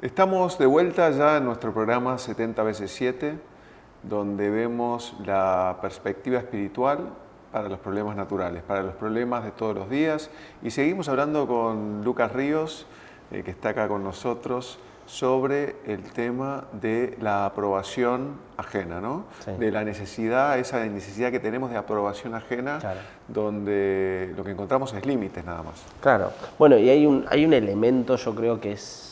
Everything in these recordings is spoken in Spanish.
Estamos de vuelta ya en nuestro programa 70 veces 7, donde vemos la perspectiva espiritual para los problemas naturales, para los problemas de todos los días. Y seguimos hablando con Lucas Ríos, que está acá con nosotros, sobre el tema de la aprobación ajena, ¿no? Sí. De la necesidad, esa necesidad que tenemos de aprobación ajena, Claro. donde lo que encontramos es límites nada más. Claro. Bueno, y hay un elemento, yo creo que es,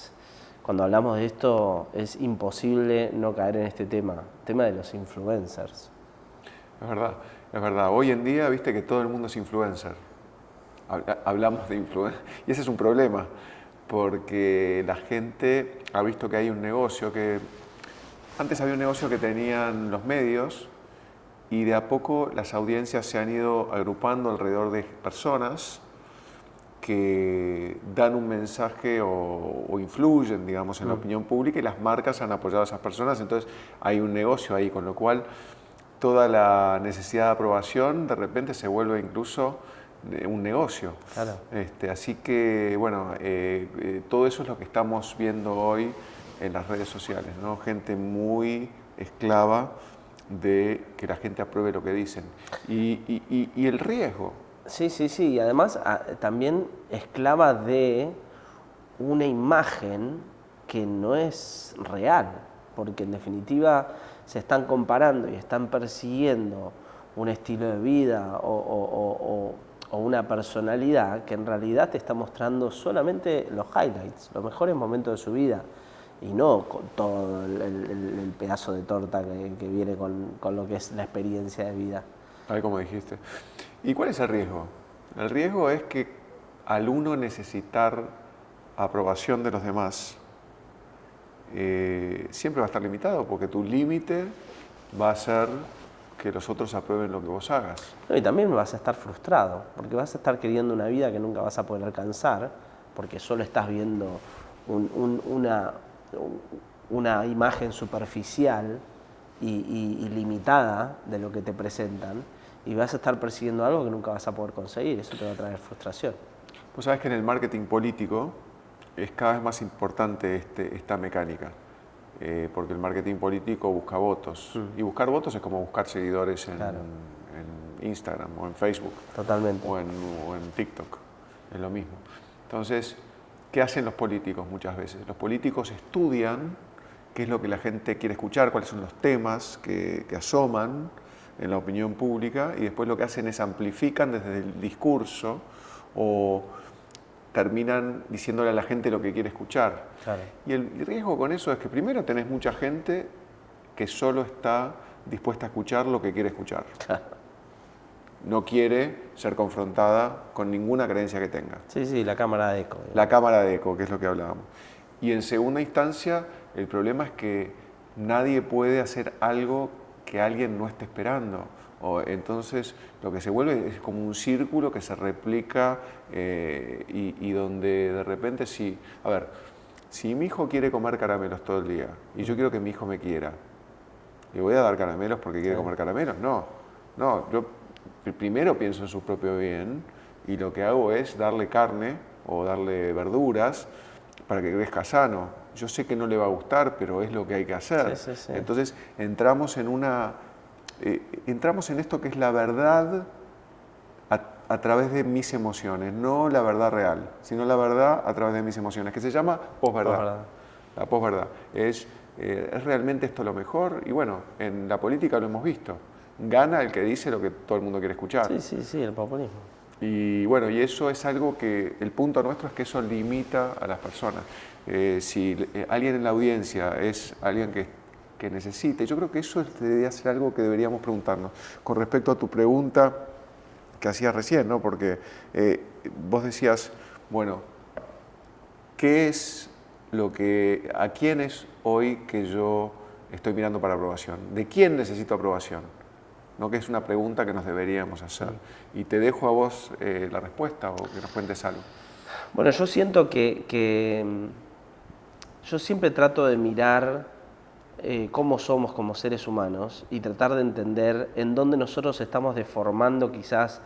cuando hablamos de esto, es imposible no caer en este tema, el tema de los influencers. Es verdad, es verdad. Hoy en día, viste que todo el mundo es influencer. Hablamos de influencer. Y ese es un problema, porque la gente ha visto que hay un negocio que... Antes había un negocio que tenían los medios y de a poco las audiencias se han ido agrupando alrededor de personas que dan un mensaje o influyen, digamos, en la opinión pública, y las marcas han apoyado a esas personas. Entonces hay un negocio ahí, con lo cual toda la necesidad de aprobación de repente se vuelve incluso un negocio. Claro. Así que, bueno, todo eso es lo que estamos viendo hoy en las redes sociales, ¿no? Gente muy esclava de que la gente apruebe lo que dicen. Y el riesgo. Sí, sí, sí. Y además también esclava de una imagen que no es real, porque en definitiva se están comparando y están persiguiendo un estilo de vida o una personalidad que en realidad te está mostrando solamente los highlights, los mejores momentos de su vida, y no con todo el pedazo de torta que viene con lo que es la experiencia de vida. Tal como dijiste. ¿Y cuál es el riesgo? El riesgo es que al uno necesitar aprobación de los demás, siempre va a estar limitado, porque tu límite va a ser que los otros aprueben lo que vos hagas. No, y también vas a estar frustrado, porque vas a estar queriendo una vida que nunca vas a poder alcanzar, porque solo estás viendo una imagen superficial y limitada de lo que te presentan, y vas a estar persiguiendo algo que nunca vas a poder conseguir. Eso te va a traer frustración. Vos sabés que en el marketing político es cada vez más importante esta mecánica, porque el marketing político busca votos, y buscar votos es como buscar seguidores Claro. en Instagram o en Facebook. Totalmente. O en TikTok, es lo mismo. Entonces, ¿qué hacen los políticos muchas veces? Los políticos estudian qué es lo que la gente quiere escuchar, cuáles son los temas que asoman en la opinión pública, y después lo que hacen es amplifican desde el discurso o terminan diciéndole a la gente lo que quiere escuchar. Claro. Y el riesgo con eso es que primero tenés mucha gente que solo está dispuesta a escuchar lo que quiere escuchar. Claro. No quiere ser confrontada con ninguna creencia que tenga. Sí, sí, la cámara de eco. La cámara de eco, que es lo que hablábamos. Y en segunda instancia, el problema es que nadie puede hacer algo que alguien no esté esperando. Entonces, lo que se vuelve es como un círculo que se replica y donde de repente si mi hijo quiere comer caramelos todo el día y yo quiero que mi hijo me quiera, ¿le voy a dar caramelos porque quiere comer caramelos? No, yo primero pienso en su propio bien y lo que hago es darle carne o darle verduras para que crezca sano. Yo sé que no le va a gustar, pero es lo que hay que hacer. Sí, sí, sí. Entonces entramos en esto que es la verdad a través de mis emociones, no la verdad real, sino la verdad a través de mis emociones, que se llama posverdad. Posverdad. La posverdad. ¿Es realmente esto lo mejor? Y bueno, en la política lo hemos visto. Gana el que dice lo que todo el mundo quiere escuchar. Sí, sí, sí, el populismo. Y bueno, y eso es algo que, el punto nuestro es que eso limita a las personas. Si alguien en la audiencia es alguien que necesite, yo creo que eso debería ser algo que deberíamos preguntarnos. Con respecto a tu pregunta que hacías recién, ¿no? Porque vos decías, bueno, ¿qué es a quién es hoy que yo estoy mirando para aprobación? ¿De quién necesito aprobación? ¿No? Que es una pregunta que nos deberíamos hacer. Y te dejo a vos la respuesta o que nos cuentes algo. Bueno, yo siento que yo siempre trato de mirar cómo somos como seres humanos y tratar de entender en dónde nosotros estamos deformando quizás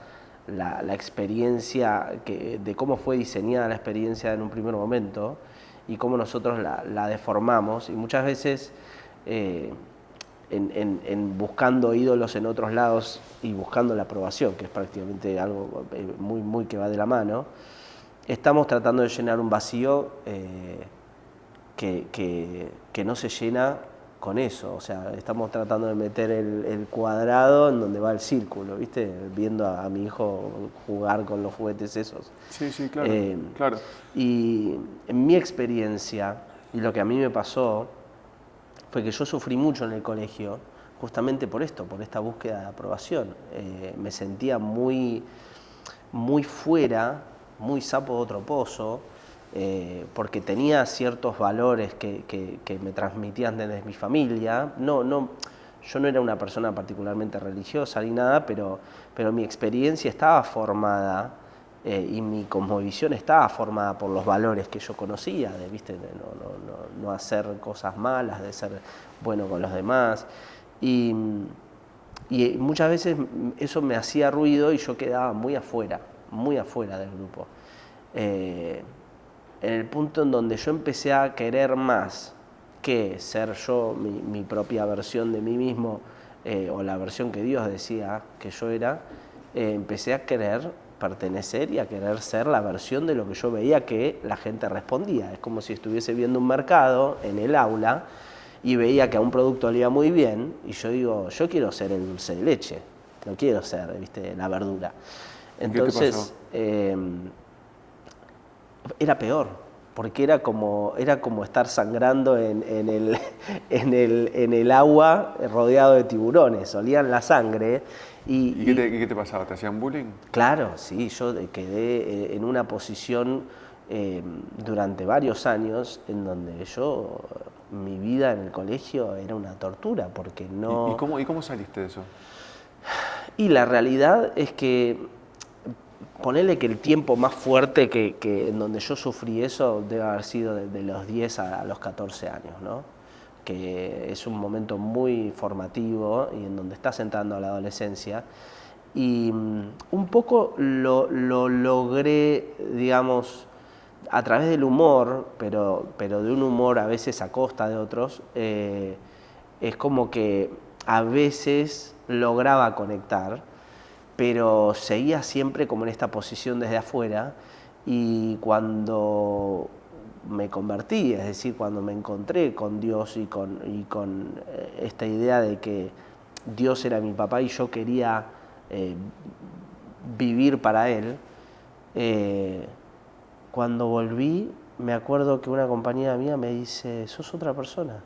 la experiencia, de cómo fue diseñada la experiencia en un primer momento, y cómo nosotros la deformamos. Y muchas veces en buscando ídolos en otros lados y buscando la aprobación, que es prácticamente algo muy que va de la mano, estamos tratando de llenar un vacío que no se llena con eso. O sea, estamos tratando de meter el cuadrado en donde va el círculo, ¿viste? Viendo a mi hijo jugar con los juguetes esos. Sí, sí, claro, claro. Y en mi experiencia, y lo que a mí me pasó, fue que yo sufrí mucho en el colegio, justamente por esto, por esta búsqueda de aprobación. Me sentía muy fuera, muy sapo de otro pozo, porque tenía ciertos valores que me transmitían desde mi familia. Yo no era una persona particularmente religiosa ni nada, pero mi experiencia estaba formada y mi cosmovisión estaba formada por los valores que yo conocía, de, ¿viste? De no hacer cosas malas, de ser bueno con los demás. Y muchas veces eso me hacía ruido y yo quedaba muy afuera del grupo. En el punto en donde yo empecé a querer más que ser yo mi propia versión de mí mismo, o la versión que Dios decía que yo era, empecé a querer pertenecer y a querer ser la versión de lo que yo veía que la gente respondía. Es como si estuviese viendo un mercado en el aula y veía que a un producto le iba muy bien y yo digo, yo quiero ser el dulce de leche, no quiero ser, ¿viste?, la verdura. Entonces, era peor, porque era como estar sangrando en el agua rodeado de tiburones, olían la sangre. ¿Y qué te pasaba? ¿Te hacían bullying? Claro, sí, yo quedé en una posición durante varios años en donde mi vida en el colegio era una tortura, porque no... ¿Y cómo saliste de eso? Y la realidad es que, ponele que el tiempo más fuerte que en donde yo sufrí eso debe haber sido de los 10 a los 14 años, ¿no? Que es un momento muy formativo y en donde estás entrando a la adolescencia. Y un poco lo logré, digamos, a través del humor, pero de un humor a veces a costa de otros. Es como que a veces lograba conectar, pero seguía siempre como en esta posición desde afuera, y cuando me convertí, es decir, cuando me encontré con Dios y con esta idea de que Dios era mi papá y yo quería vivir para Él, cuando volví me acuerdo que una compañera mía me dice, sos otra persona.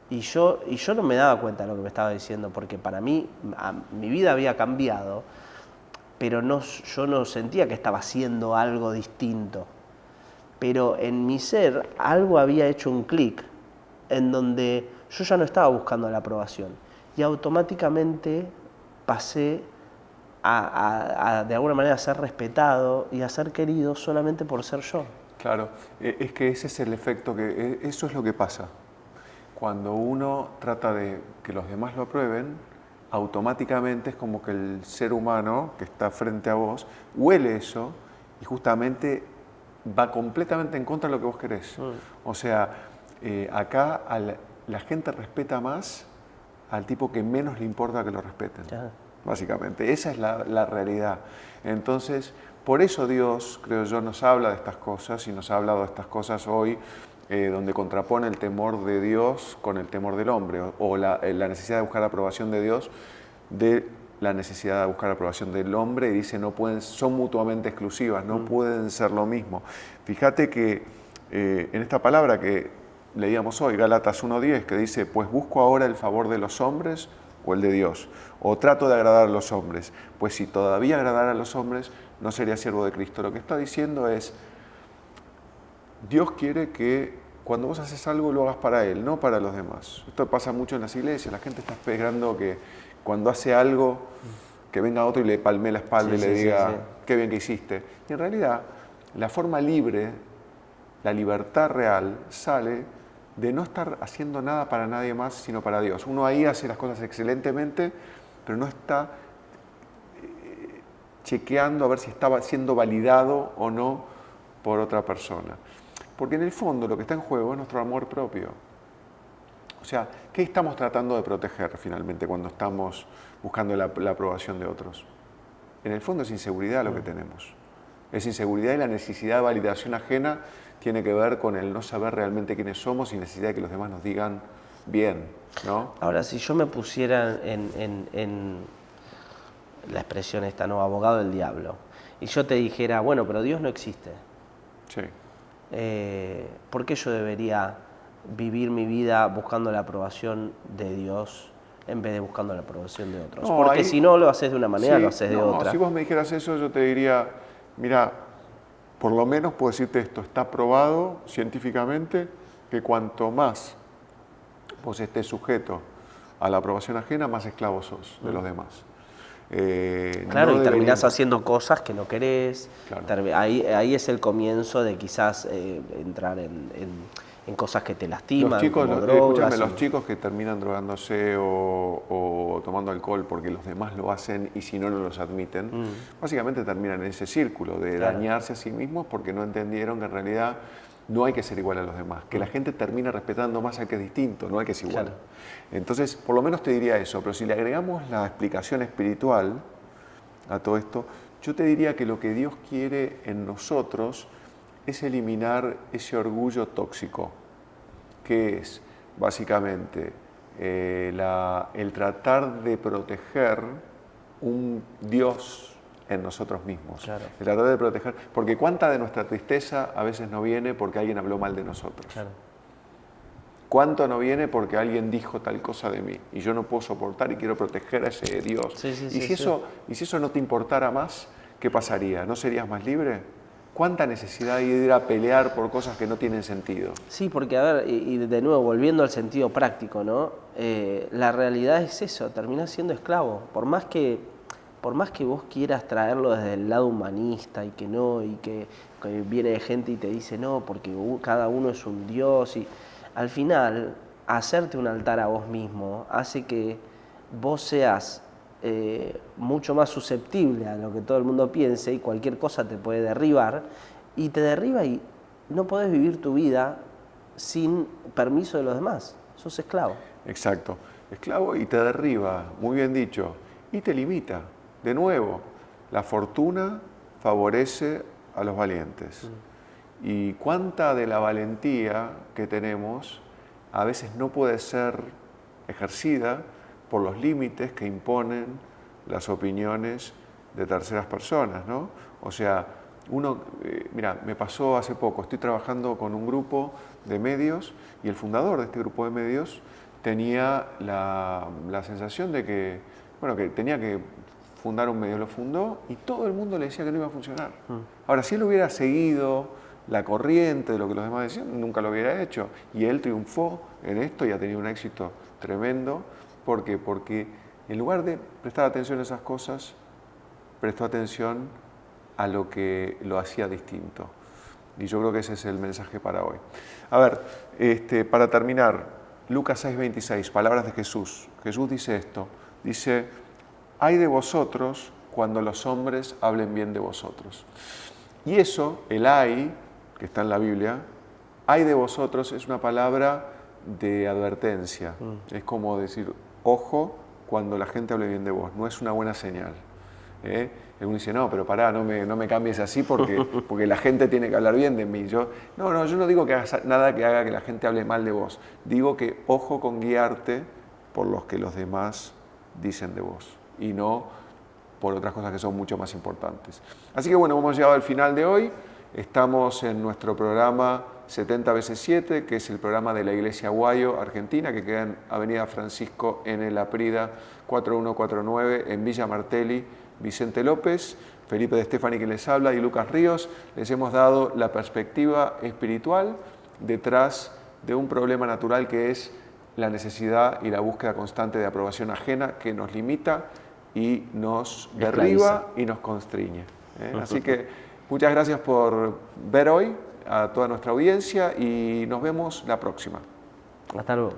Y yo no me daba cuenta de lo que me estaba diciendo, porque para mí mi vida había cambiado, pero yo no sentía que estaba haciendo algo distinto. Pero en mi ser algo había hecho un clic en donde yo ya no estaba buscando la aprobación y automáticamente pasé a de alguna manera a ser respetado y a ser querido solamente por ser yo. Claro, es que ese es el efecto, eso es lo que pasa. Cuando uno trata de que los demás lo aprueben, automáticamente es como que el ser humano que está frente a vos huele eso y justamente va completamente en contra de lo que vos querés. O sea, acá la gente respeta más al tipo que menos le importa que lo respeten. Básicamente, esa es la realidad. Entonces, por eso Dios, creo yo, nos habla de estas cosas y nos ha hablado de estas cosas hoy, donde contrapone el temor de Dios con el temor del hombre, o la necesidad de buscar la aprobación de Dios de la necesidad de buscar la aprobación del hombre, y dice son mutuamente exclusivas, no pueden ser lo mismo. Fíjate que en esta palabra que leíamos hoy, Gálatas 1:10, que dice, pues busco ahora el favor de los hombres o el de Dios, o trato de agradar a los hombres, pues si todavía agradara a los hombres, no sería siervo de Cristo. Lo que está diciendo es, Dios quiere que cuando vos haces algo lo hagas para Él, no para los demás. Esto pasa mucho en las iglesias, la gente está esperando que cuando hace algo, que venga otro y le palme la espalda y le diga, qué bien que hiciste. Y en realidad, la forma libre, la libertad real, sale de no estar haciendo nada para nadie más, sino para Dios. Uno ahí hace las cosas excelentemente, pero no está chequeando a ver si estaba siendo validado o no por otra persona. Porque en el fondo lo que está en juego es nuestro amor propio. O sea, ¿qué estamos tratando de proteger finalmente cuando estamos buscando la aprobación de otros? En el fondo es inseguridad lo que tenemos. Es inseguridad y la necesidad de validación ajena tiene que ver con el no saber realmente quiénes somos y necesidad de que los demás nos digan bien, ¿no? Ahora, si yo me pusiera en la expresión esta, ¿no? Abogado del diablo, y yo te dijera, bueno, pero Dios no existe. Sí. ¿Por qué yo debería vivir mi vida buscando la aprobación de Dios en vez de buscando la aprobación de otros? No, Porque ahí, si no lo haces de una manera, sí, lo haces de no, otra. si vos me dijeras eso, yo te diría, mira, por lo menos puedo decirte esto, está probado científicamente que cuanto más vos estés sujeto a la aprobación ajena, más esclavo sos de los demás. Claro, no y terminás deberíamos- haciendo cosas que no querés. Claro. Ahí es el comienzo de quizás entrar en cosas que te lastiman, Los chicos, como drogas. escúchame, los chicos que terminan drogándose o tomando alcohol porque los demás lo hacen y si no, no los admiten, básicamente terminan en ese círculo de Claro. dañarse a sí mismos porque no entendieron que en realidad no hay que ser igual a los demás, que la gente termina respetando más al que es distinto, no al que es igual. Claro. Entonces, por lo menos te diría eso, pero si le agregamos la explicación espiritual a todo esto, yo te diría que lo que Dios quiere en nosotros es eliminar ese orgullo tóxico, que es básicamente el tratar de proteger un Dios en nosotros mismos. Claro. El tratar de proteger, porque cuánta de nuestra tristeza a veces no viene porque alguien habló mal de nosotros. Claro. ¿Cuánto no viene porque alguien dijo tal cosa de mí y yo no puedo soportar y quiero proteger a ese Dios? Sí, sí, y, sí, si sí. eso no te importara más, ¿qué pasaría? ¿No serías más libre? ¿Cuánta necesidad hay de ir a pelear por cosas que no tienen sentido? Sí, porque a ver, y de nuevo, volviendo al sentido práctico, ¿no? La realidad es eso, terminás siendo esclavo. Por más que vos quieras traerlo desde el lado humanista y que no, y que viene gente y te dice no, porque cada uno es un Dios, y al final, hacerte un altar a vos mismo hace que vos seas mucho más susceptible a lo que todo el mundo piense y cualquier cosa te puede derribar y te derriba y no podés vivir tu vida sin permiso de los demás. Sos esclavo. Exacto. Esclavo y te derriba, muy bien dicho, y te limita. De nuevo, la fortuna favorece a los valientes. Y cuánta de la valentía que tenemos a veces no puede ser ejercida por los límites que imponen las opiniones de terceras personas, ¿no? O sea, mira, me pasó hace poco, estoy trabajando con un grupo de medios y el fundador de este grupo de medios tenía la sensación de que, bueno, que tenía que fundar un medio, lo fundó y todo el mundo le decía que no iba a funcionar. Ahora, si él hubiera seguido la corriente de lo que los demás decían, nunca lo hubiera hecho. Y él triunfó en esto y ha tenido un éxito tremendo. ¿Por qué? Porque en lugar de prestar atención a esas cosas, prestó atención a lo que lo hacía distinto. Y yo creo que ese es el mensaje para hoy. A ver, para terminar, Lucas 6:26, palabras de Jesús. Jesús dice esto, dice, «Ay de vosotros cuando los hombres hablen bien de vosotros». Y eso, el ay, que está en la Biblia, ay de vosotros es una palabra de advertencia. Es como decir, ojo cuando la gente hable bien de vos, no es una buena señal. Uno dice, no, pero pará, no me cambies así porque la gente tiene que hablar bien de mí. Yo no digo que hagas nada que haga que la gente hable mal de vos. Digo que ojo con guiarte por los que los demás dicen de vos y no por otras cosas que son mucho más importantes. Así que bueno, hemos llegado al final de hoy. Estamos en nuestro programa 70 veces 7, que es el programa de la Iglesia Guayo, Argentina, que queda en Avenida Francisco N. Laprida, 4149, en Villa Martelli, Vicente López, Felipe de Stefani que les habla y Lucas Ríos. Les hemos dado la perspectiva espiritual detrás de un problema natural que es la necesidad y la búsqueda constante de aprobación ajena que nos limita y nos derriba y nos constriñe. Así que muchas gracias por ver hoy a toda nuestra audiencia y nos vemos la próxima. Hasta luego.